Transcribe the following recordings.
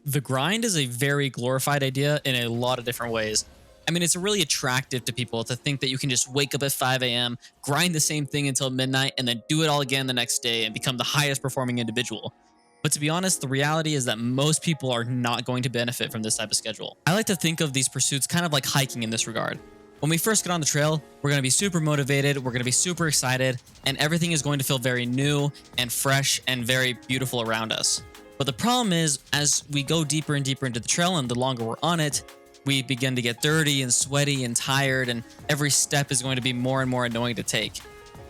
The grind is a very glorified idea in a lot of different ways. I mean, it's really attractive to people to think that you can just wake up at 5 a.m., grind the same thing until midnight, and then do it all again the next day and become the highest performing individual. But to be honest, the reality is that most people are not going to benefit from this type of schedule. I like to think of these pursuits kind of like hiking in this regard. When we first get on the trail, we're going to be super motivated, we're going to be super excited, and everything is going to feel very new and fresh and very beautiful around us. But the problem is, as we go deeper and deeper into the trail and the longer we're on it, we begin to get dirty and sweaty and tired, and every step is going to be more and more annoying to take.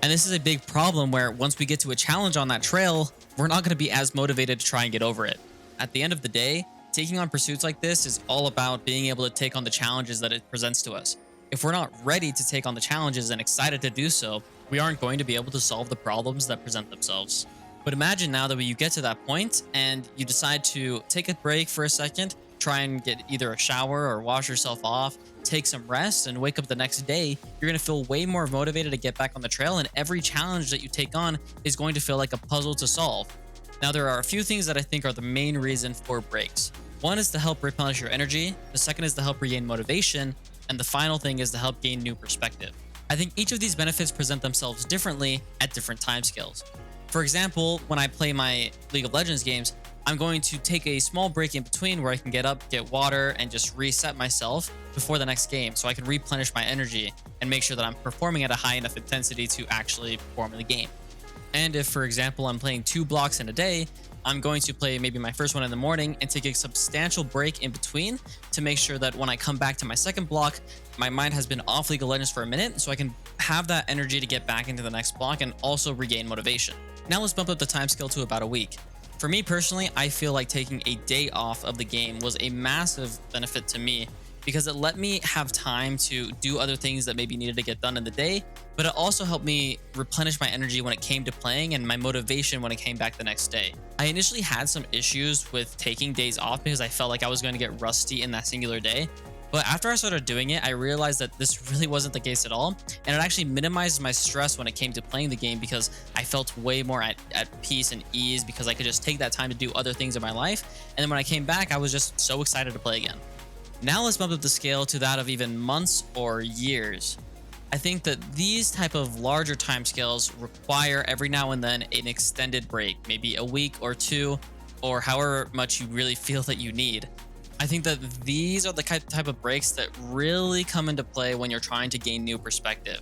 And this is a big problem where once we get to a challenge on that trail, we're not going to be as motivated to try and get over it. At the end of the day, taking on pursuits like this is all about being able to take on the challenges that it presents to us. If we're not ready to take on the challenges and excited to do so, we aren't going to be able to solve the problems that present themselves. But imagine now that you get to that point and you decide to take a break for a second, try and get either a shower or wash yourself off, take some rest, and wake up the next day, you're going to feel way more motivated to get back on the trail, and every challenge that you take on is going to feel like a puzzle to solve. Now, there are a few things that I think are the main reason for breaks. One is to help replenish your energy, the second is to help regain motivation, and the final thing is to help gain new perspective. I think each of these benefits present themselves differently at different timescales. For example, when I play my League of Legends games, I'm going to take a small break in between where I can get up, get water, and just reset myself before the next game so I can replenish my energy and make sure that I'm performing at a high enough intensity to actually perform in the game. And if, for example, I'm playing 2 blocks in a day, I'm going to play maybe my first one in the morning and take a substantial break in between to make sure that when I come back to my second block, my mind has been off League of Legends for a minute so I can have that energy to get back into the next block and also regain motivation. Now let's bump up the time scale to about a week. For me personally, I feel like taking a day off of the game was a massive benefit to me because it let me have time to do other things that maybe needed to get done in the day, but it also helped me replenish my energy when it came to playing and my motivation when it came back the next day. I initially had some issues with taking days off because I felt like I was going to get rusty in that singular day. But after I started doing it, I realized that this really wasn't the case at all. And it actually minimized my stress when it came to playing the game because I felt way more at peace and ease because I could just take that time to do other things in my life. And then when I came back, I was just so excited to play again. Now let's bump up the scale to that of even months or years. I think that these type of larger timescales require every now and then an extended break, maybe a week or two, or however much you really feel that you need. I think that these are the type of breaks that really come into play when you're trying to gain new perspective.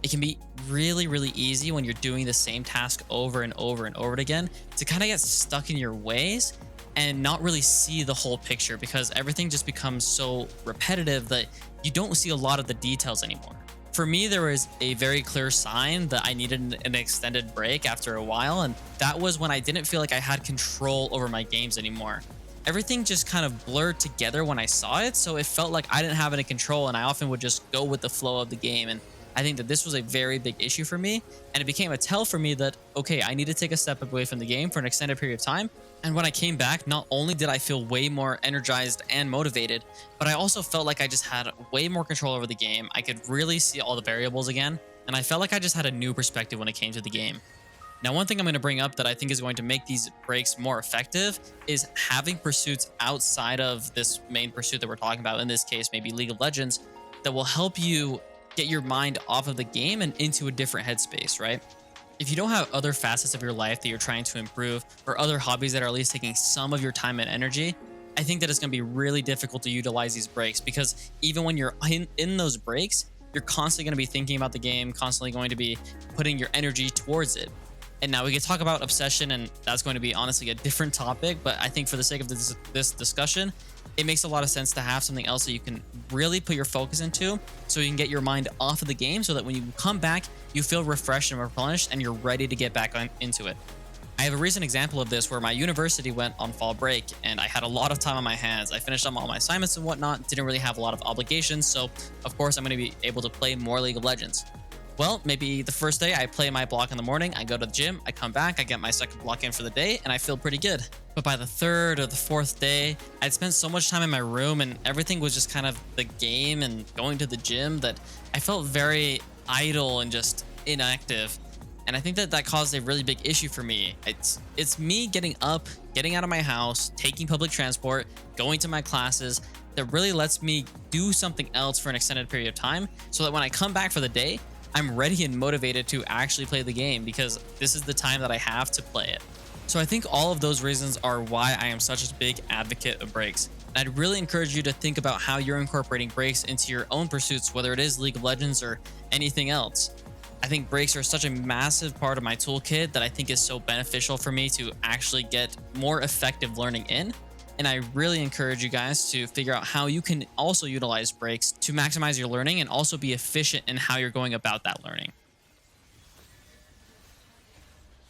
It can be really, really easy when you're doing the same task over and over and over again to kind of get stuck in your ways and not really see the whole picture because everything just becomes so repetitive that you don't see a lot of the details anymore. For me, there was a very clear sign that I needed an extended break after a while, and that was when I didn't feel like I had control over my games anymore. Everything just kind of blurred together when I saw it, so it felt like I didn't have any control and I often would just go with the flow of the game. And I think that this was a very big issue for me, and it became a tell for me that, okay, I need to take a step away from the game for an extended period of time. And when I came back, not only did I feel way more energized and motivated, but I also felt like I just had way more control over the game. I could really see all the variables again, and I felt like I just had a new perspective when it came to the game. Now, one thing I'm going to bring up that I think is going to make these breaks more effective is having pursuits outside of this main pursuit that we're talking about, in this case, maybe League of Legends, that will help you get your mind off of the game and into a different headspace, right? If you don't have other facets of your life that you're trying to improve or other hobbies that are at least taking some of your time and energy, I think that it's going to be really difficult to utilize these breaks because even when you're in those breaks, you're constantly going to be thinking about the game, constantly going to be putting your energy towards it. And now we can talk about obsession, and that's going to be honestly a different topic, but I think for the sake of this discussion, it makes a lot of sense to have something else that you can really put your focus into so you can get your mind off of the game so that when you come back, you feel refreshed and replenished and you're ready to get back into it. I have a recent example of this where my university went on fall break and I had a lot of time on my hands. I finished up all my assignments and whatnot, didn't really have a lot of obligations, so of course I'm going to be able to play more League of Legends. Well, maybe the first day I play my block in the morning, I go to the gym, I come back, I get my second block in for the day, and I feel pretty good. But by the third or the fourth day, I'd spent so much time in my room and everything was just kind of the game and going to the gym that I felt very idle and just inactive. And I think that that caused a really big issue for me. It's me getting up, getting out of my house, taking public transport, going to my classes that really lets me do something else for an extended period of time so that when I come back for the day, I'm ready and motivated to actually play the game because this is the time that I have to play it. So I think all of those reasons are why I am such a big advocate of breaks. And I'd really encourage you to think about how you're incorporating breaks into your own pursuits, whether it is League of Legends or anything else. I think breaks are such a massive part of my toolkit that I think is so beneficial for me to actually get more effective learning in. And I really encourage you guys to figure out how you can also utilize breaks to maximize your learning and also be efficient in how you're going about that learning.